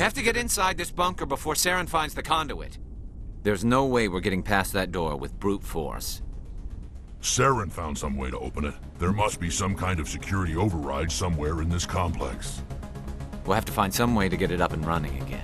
have to get inside this bunker before Saren finds the conduit. There's no way we're getting past that door with brute force. Saren found some way to open it. There must be some kind of security override somewhere in this complex. We'll have to find some way to get it up and running again.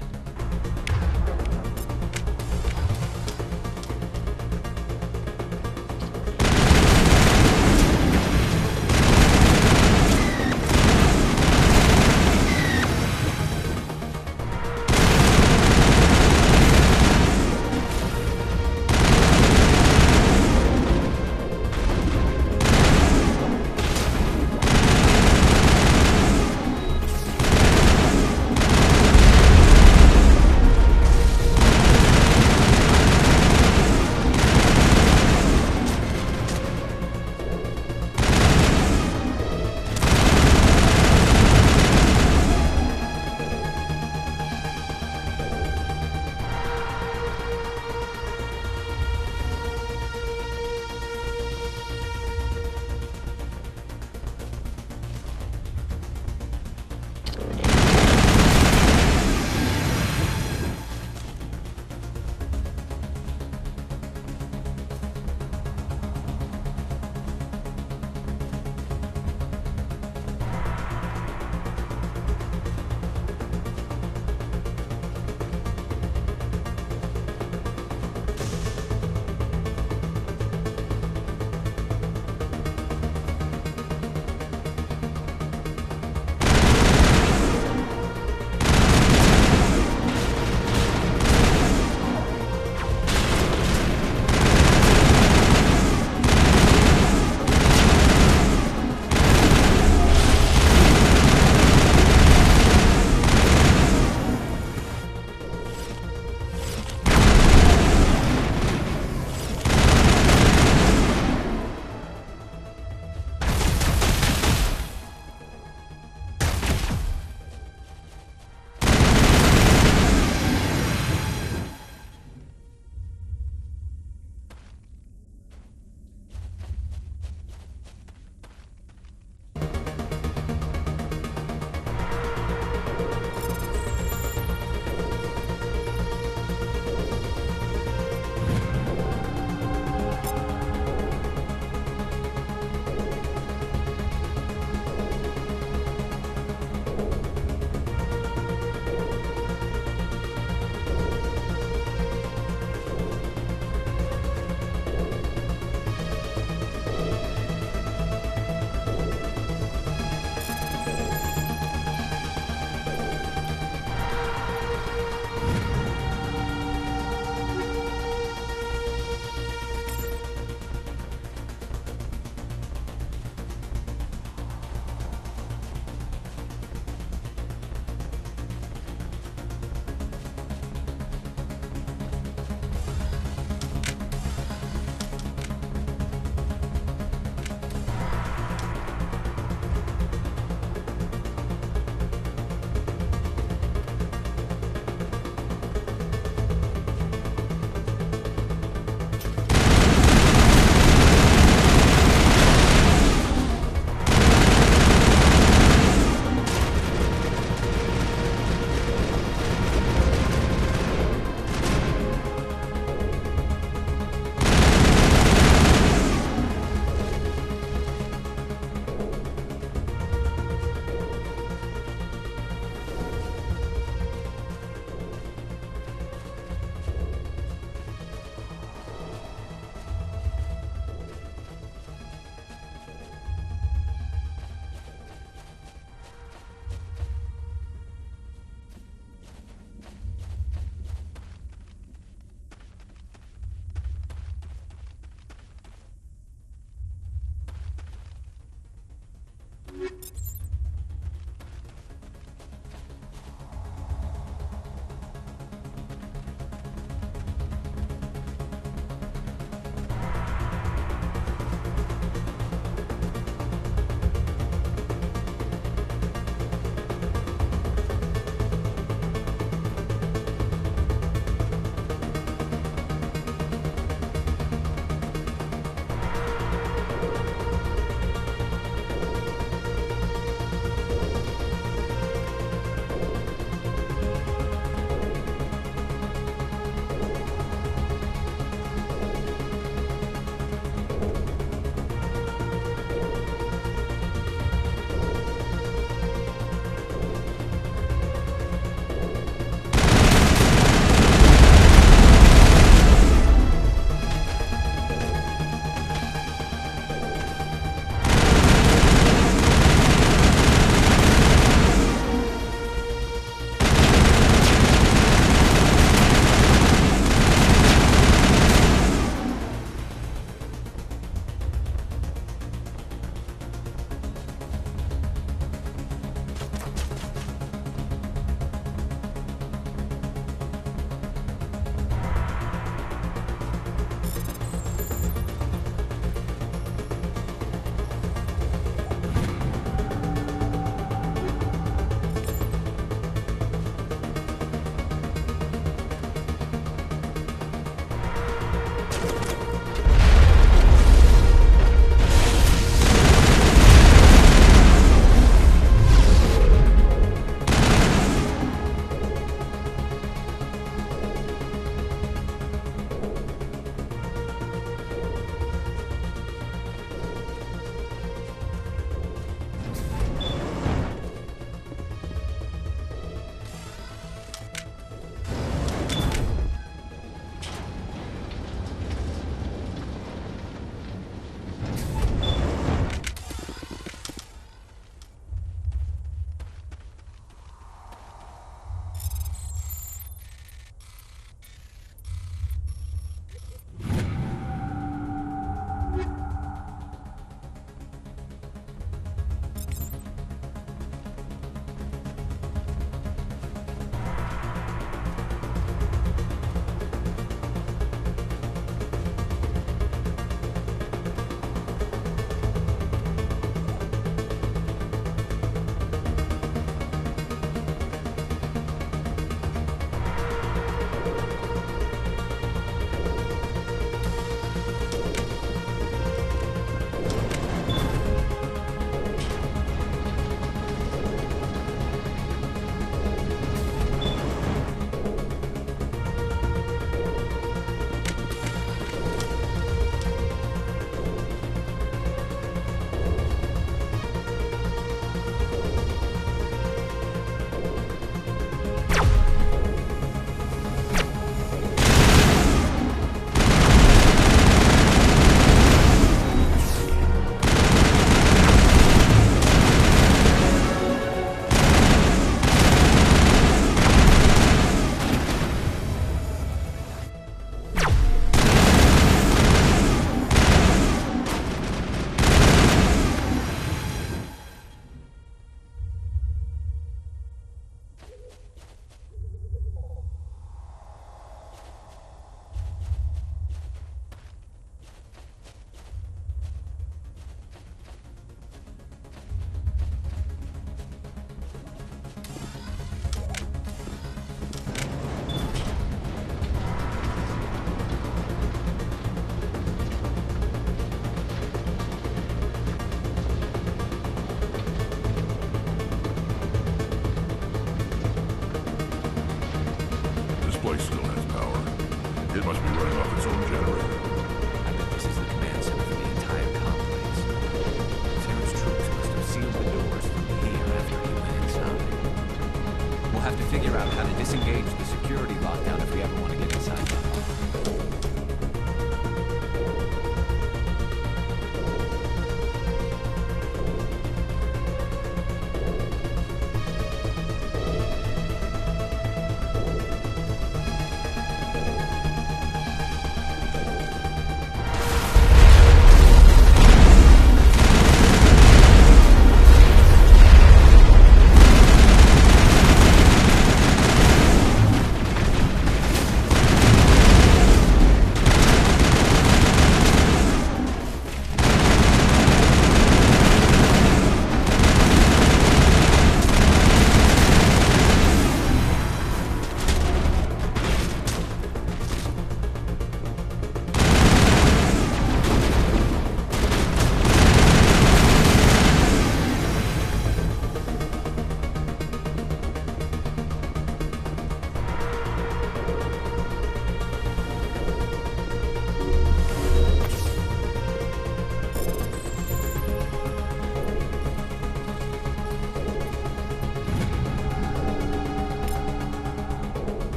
disengage the security lockdown if we ever want to get inside that.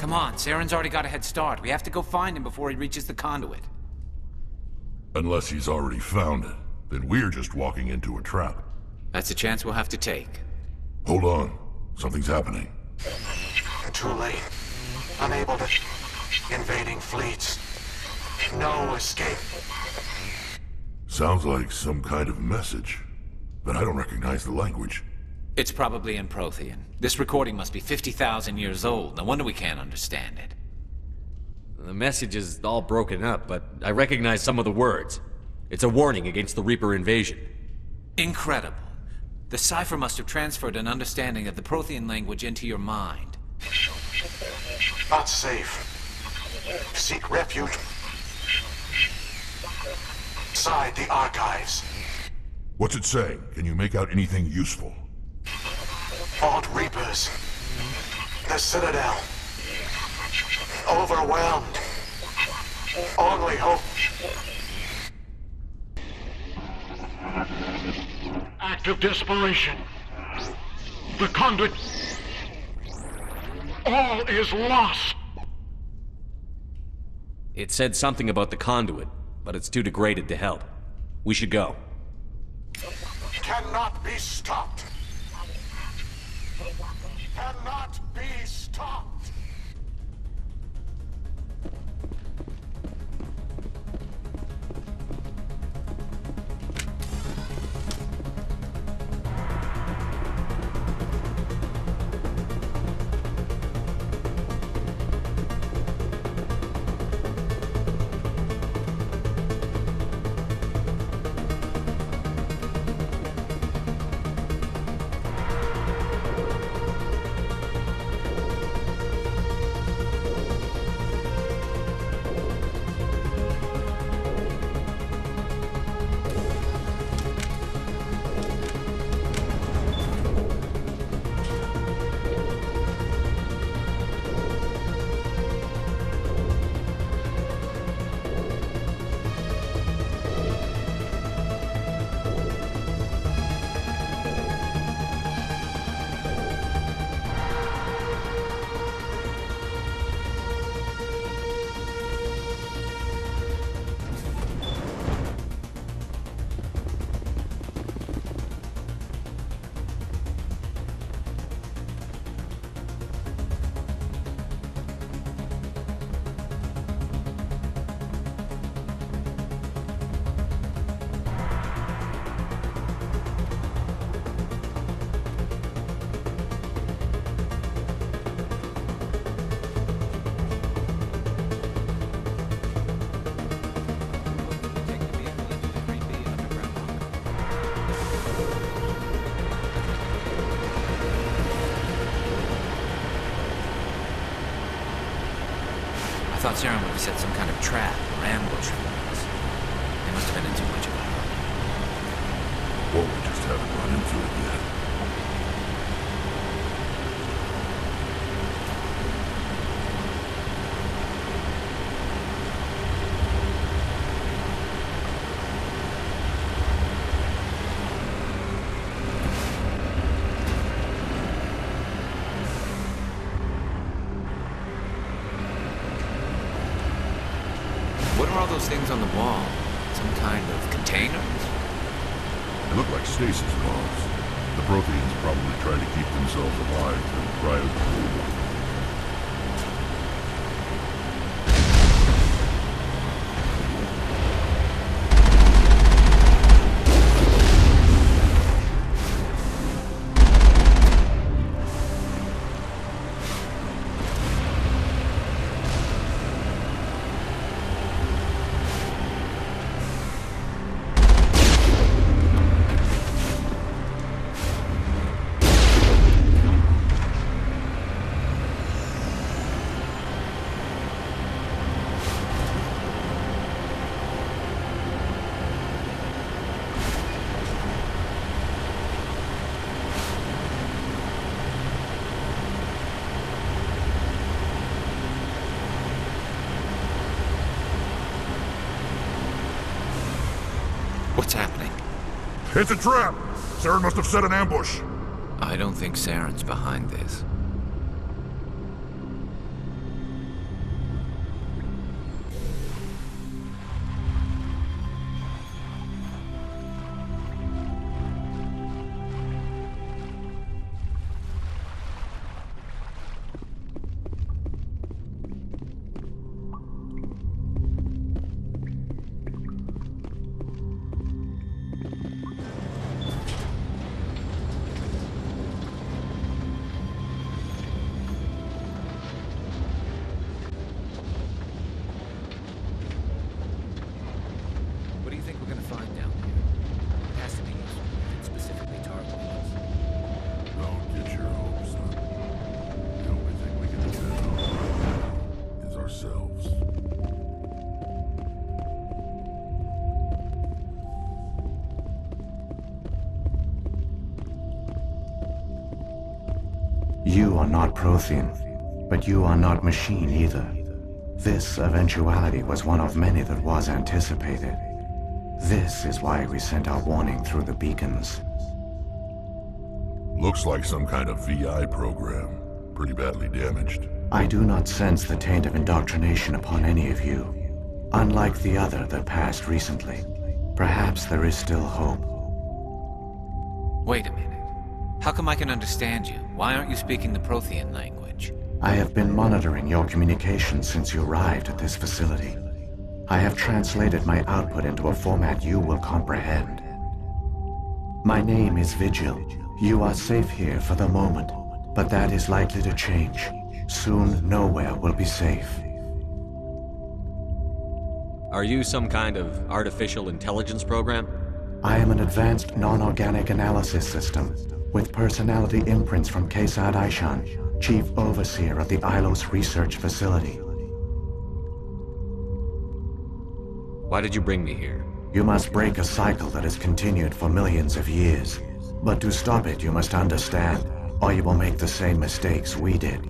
Come on, Saren's already got a head start. We have to go find him before he reaches the conduit. Unless he's already found it, then we're just walking into a trap. That's a chance we'll have to take. Hold on. Something's happening. Too late. Unable to... Invading fleets. No escape. Sounds like some kind of message, but I don't recognize the language. It's probably in Prothean. This recording must be 50,000 years old. No wonder we can't understand it. The message is all broken up, but I recognize some of the words. It's a warning against the Reaper invasion. Incredible. The cipher must have transferred an understanding of the Prothean language into your mind. Not safe. Seek refuge. Inside the archives. What's it saying? Can you make out anything useful? Vault Reapers. The Citadel. Overwhelmed. Only hope. Act of desperation. The conduit. All is lost. It said something about the conduit, but it's too degraded to help. We should go. Cannot be stopped. Cannot be stopped. thought Saren would have set some kind of trap or ambush for us. They must have been in too much of a hurry. Well, we just haven't run into it yet. What are all those things on the wall? Some kind of containers? They look like stasis bombs. The Protheans probably tried to keep themselves alive during cryogenicity. What's happening? It's a trap! Saren must have set an ambush. I don't think Saren's behind this. What do you think we're gonna find down here? It has to be useful if it's specifically targeting us. Don't get your hopes up. The only thing we can depend on right now is ourselves. You are not Prothean, but you are not machine either. This eventuality was one of many that was anticipated. This is why we sent our warning through the beacons. Looks like some kind of VI program. Pretty badly damaged. I do not sense the taint of indoctrination upon any of you. Unlike the other that passed recently, perhaps there is still hope. Wait a minute. How come I can understand you? Why aren't you speaking the Prothean language? I have been monitoring your communications since you arrived at this facility. I have translated my output into a format you will comprehend. My name is Vigil. You are safe here for the moment, but that is likely to change. Soon, nowhere will be safe. Are you some kind of artificial intelligence program? I am an advanced non-organic analysis system with personality imprints from Kesad Aishan, Chief Overseer of the Ilos Research Facility. Why did you bring me here? You must break a cycle that has continued for millions of years. But to stop it, you must understand, or you will make the same mistakes we did.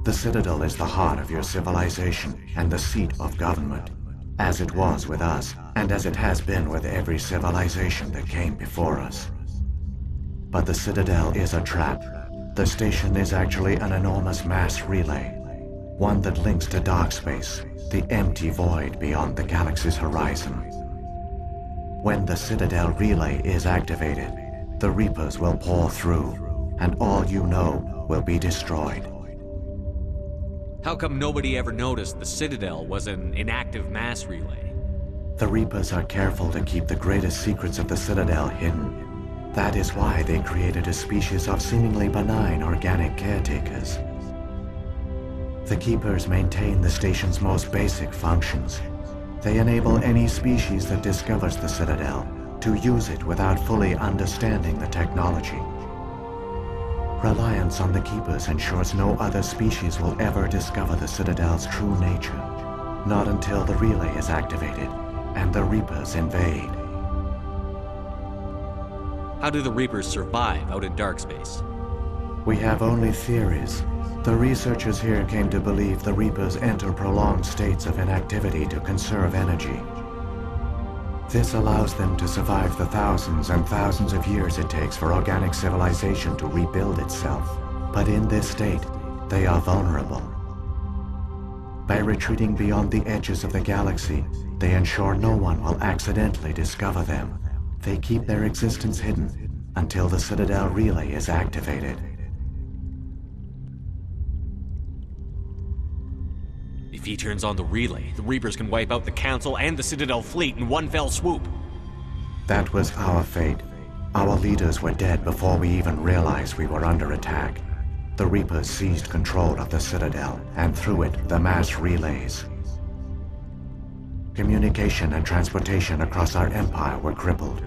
The Citadel is the heart of your civilization and the seat of government, as it was with us, and as it has been with every civilization that came before us. But the Citadel is a trap. The station is actually an enormous mass relay, one that links to dark space, the empty void beyond the galaxy's horizon. When the Citadel relay is activated, the Reapers will pour through, and all you know will be destroyed. How come nobody ever noticed the Citadel was an inactive mass relay? The Reapers are careful to keep the greatest secrets of the Citadel hidden. That is why they created a species of seemingly benign organic caretakers. The Keepers maintain the station's most basic functions. They enable any species that discovers the Citadel to use it without fully understanding the technology. Reliance on the Keepers ensures no other species will ever discover the Citadel's true nature. Not until the relay is activated and the Reapers invade. How do the Reapers survive out in dark space? We have only theories. The researchers here came to believe the Reapers enter prolonged states of inactivity to conserve energy. This allows them to survive the thousands and thousands of years it takes for organic civilization to rebuild itself. But in this state, they are vulnerable. By retreating beyond the edges of the galaxy, they ensure no one will accidentally discover them. They keep their existence hidden until the Citadel relay is activated. If he turns on the relay, the Reapers can wipe out the Council and the Citadel fleet in one fell swoop. That was our fate. Our leaders were dead before we even realized we were under attack. The Reapers seized control of the Citadel, and through it, the mass relays. Communication and transportation across our empire were crippled.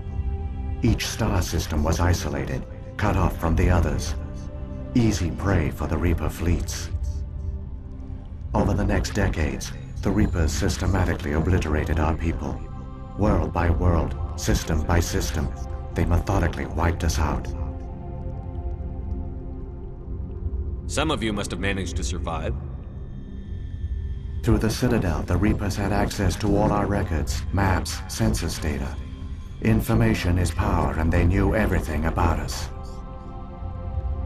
Each star system was isolated, cut off from the others. Easy prey for the Reaper fleets. Over the next decades, the Reapers systematically obliterated our people. World by world, system by system, they methodically wiped us out. Some of you must have managed to survive. Through the Citadel, the Reapers had access to all our records, maps, census data. Information is power, and they knew everything about us.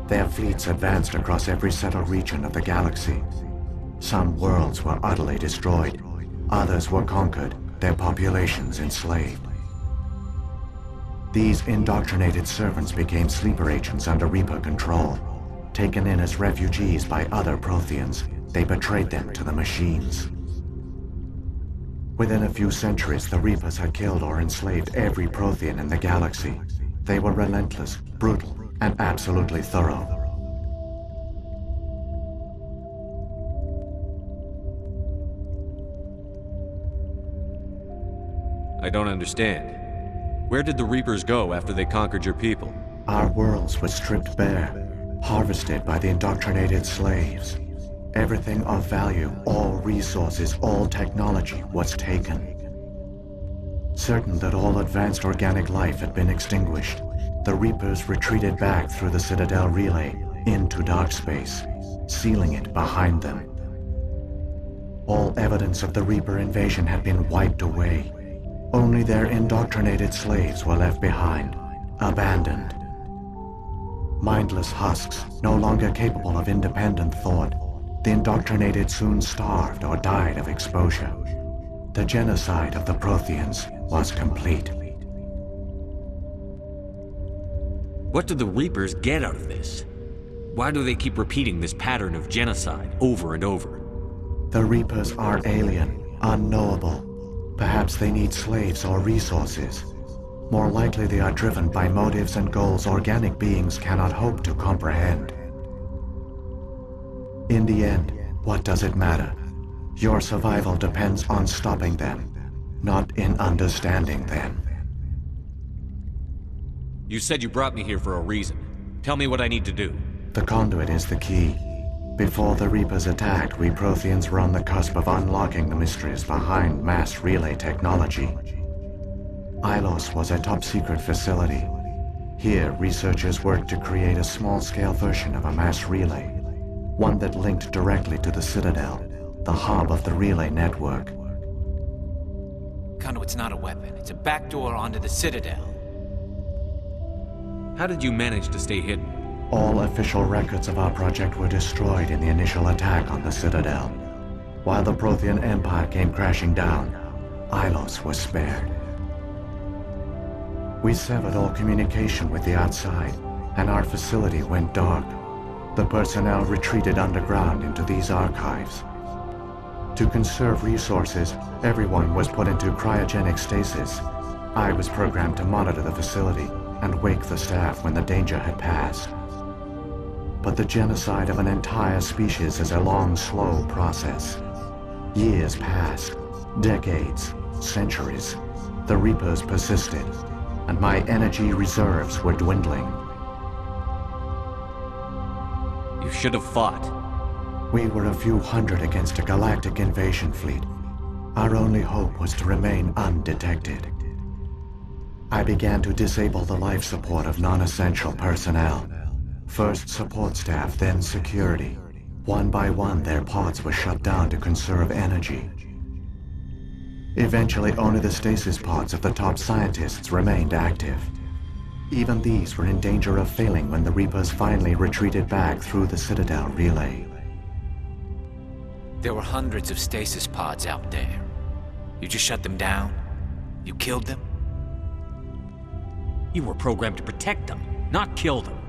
Their fleets advanced across every settled region of the galaxy. Some worlds were utterly destroyed, others were conquered, their populations enslaved. These indoctrinated servants became sleeper agents under Reaper control. Taken in as refugees by other Protheans, they betrayed them to the machines. Within a few centuries, the Reapers had killed or enslaved every Prothean in the galaxy. They were relentless, brutal, and absolutely thorough. I don't understand. Where did the Reapers go after they conquered your people? Our worlds were stripped bare, harvested by the indoctrinated slaves. Everything of value, all resources, all technology was taken. Certain that all advanced organic life had been extinguished, the Reapers retreated back through the Citadel relay into dark space, sealing it behind them. All evidence of the Reaper invasion had been wiped away. Only their indoctrinated slaves were left behind, abandoned. Mindless husks, no longer capable of independent thought, the indoctrinated soon starved or died of exposure. The genocide of the Protheans was complete. What do the Reapers get out of this? Why do they keep repeating this pattern of genocide over and over? The Reapers are alien, unknowable. Perhaps they need slaves or resources. More likely they are driven by motives and goals organic beings cannot hope to comprehend. In the end, what does it matter? Your survival depends on stopping them, not in understanding them. You said you brought me here for a reason. Tell me what I need to do. The conduit is the key. Before the Reapers attacked, we Protheans were on the cusp of unlocking the mysteries behind mass relay technology. Ilos was a top-secret facility. Here, researchers worked to create a small-scale version of a mass relay, one that linked directly to the Citadel, the hub of the relay network. Conduit's not a weapon. It's a backdoor onto the Citadel. How did you manage to stay hidden? All official records of our project were destroyed in the initial attack on the Citadel. While the Prothean Empire came crashing down, Ilos was spared. We severed all communication with the outside, and our facility went dark. The personnel retreated underground into these archives. To conserve resources, everyone was put into cryogenic stasis. I was programmed to monitor the facility and wake the staff when the danger had passed. But the genocide of an entire species is a long, slow process. Years passed, decades, centuries. The Reapers persisted, and my energy reserves were dwindling. You should have fought. We were a few hundred against a galactic invasion fleet. Our only hope was to remain undetected. I began to disable the life support of non-essential personnel. First support staff, then security. One by one, their pods were shut down to conserve energy. Eventually, only the stasis pods of the top scientists remained active. Even these were in danger of failing when the Reapers finally retreated back through the Citadel relay. There were hundreds of stasis pods out there. You just shut them down? You killed them? You were programmed to protect them, not kill them.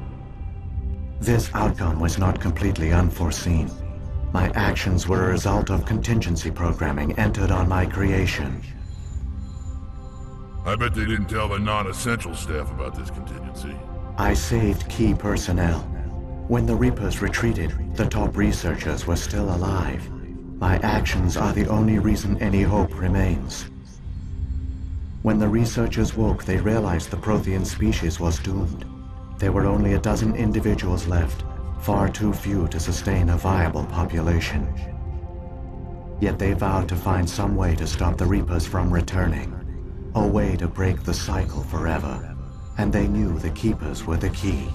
This outcome was not completely unforeseen. My actions were a result of contingency programming entered on my creation. I bet they didn't tell the non-essential staff about this contingency. I saved key personnel. When the Reapers retreated, the top researchers were still alive. My actions are the only reason any hope remains. When the researchers woke, they realized the Prothean species was doomed. There were only a dozen individuals left, far too few to sustain a viable population. Yet they vowed to find some way to stop the Reapers from returning. A way to break the cycle forever. And they knew the Keepers were the key.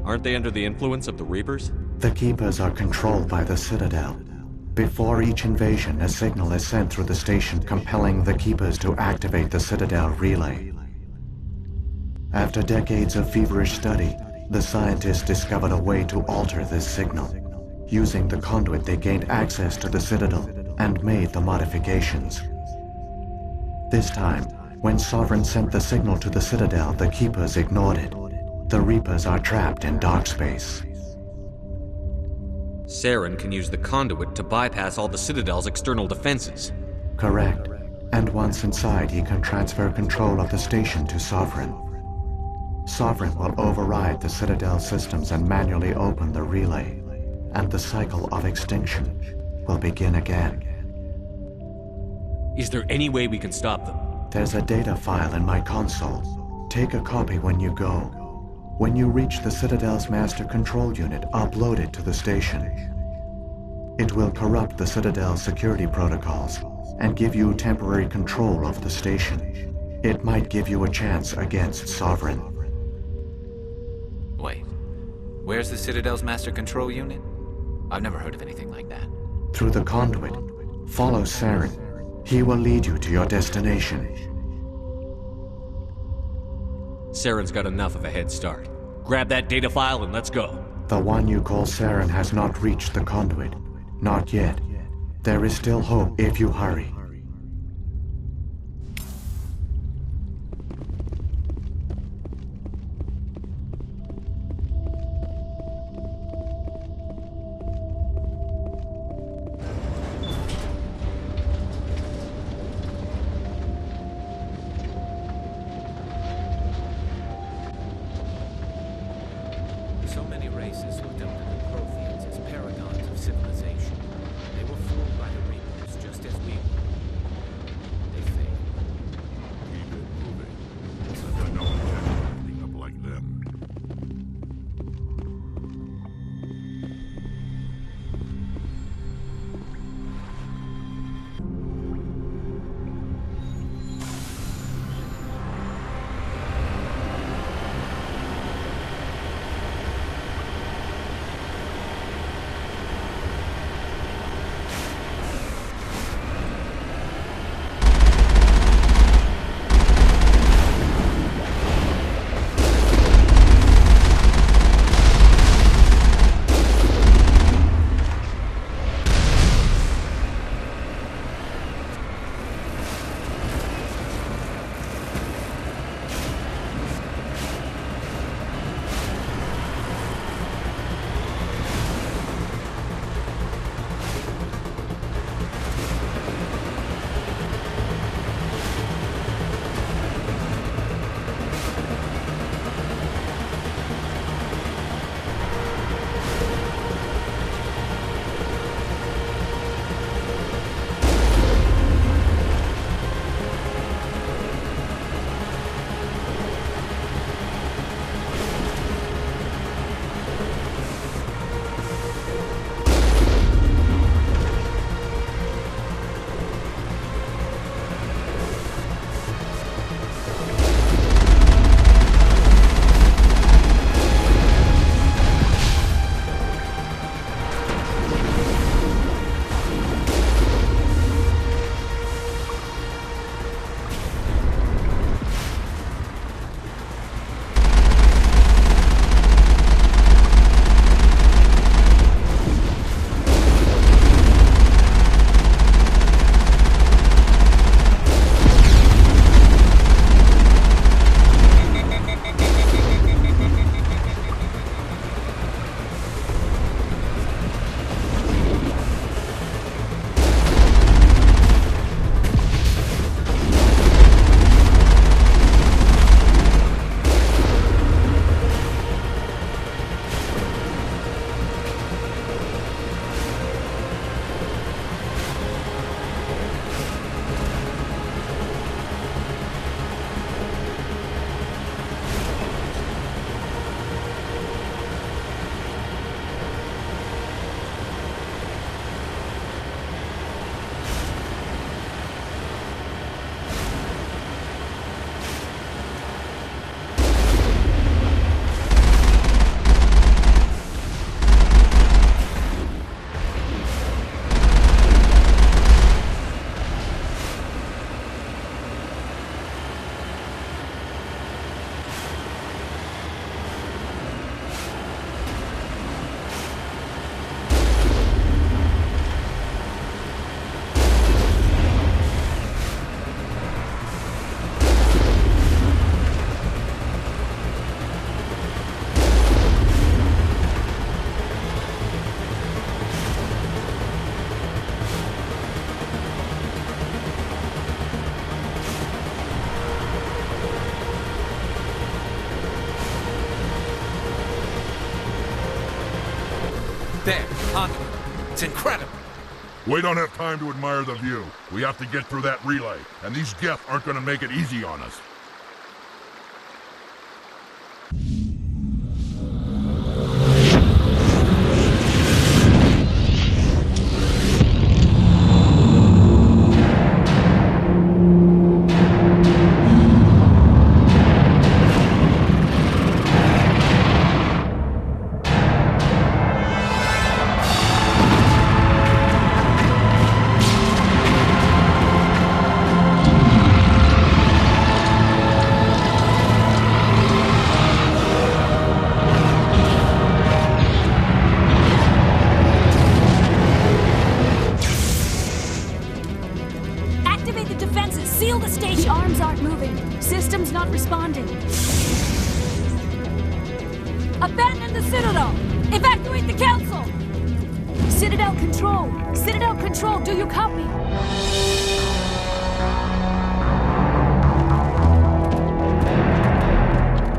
Aren't they under the influence of the Reapers? The Keepers are controlled by the Citadel. Before each invasion, a signal is sent through the station compelling the Keepers to activate the Citadel relay. After decades of feverish study, the scientists discovered a way to alter this signal. Using the conduit, they gained access to the Citadel and made the modifications. This time, when Sovereign sent the signal to the Citadel, the Keepers ignored it. The Reapers are trapped in dark space. Saren can use the conduit to bypass all the Citadel's external defenses. Correct. And once inside, he can transfer control of the station to Sovereign. Sovereign will override the Citadel systems and manually open the relay. And the cycle of extinction will begin again. Is there any way we can stop them? There's a data file in my console. Take a copy when you go. When you reach the Citadel's master control unit, upload it to the station. It will corrupt the Citadel's security protocols and give you temporary control of the station. It might give you a chance against Sovereign. Wait. Where's the Citadel's master control unit? I've never heard of anything like that. Through the conduit, follow Saren. He will lead you to your destination. Saren's got enough of a head start. Grab that data file and let's go. The one you call Saren has not reached the conduit. Not yet. There is still hope if you hurry. So many races looked up to the Protheans as paragons of civilization. They were fooled by the Reapers, just as we were. There, conduit. It's incredible. We don't have time to admire the view. We have to get through that relay, and these Geth aren't gonna make it easy on us. Activate the defenses! Seal the station! The arms aren't moving. Systems not responding. Abandon the Citadel! Evacuate the Council! Citadel Control! Citadel Control, do you copy?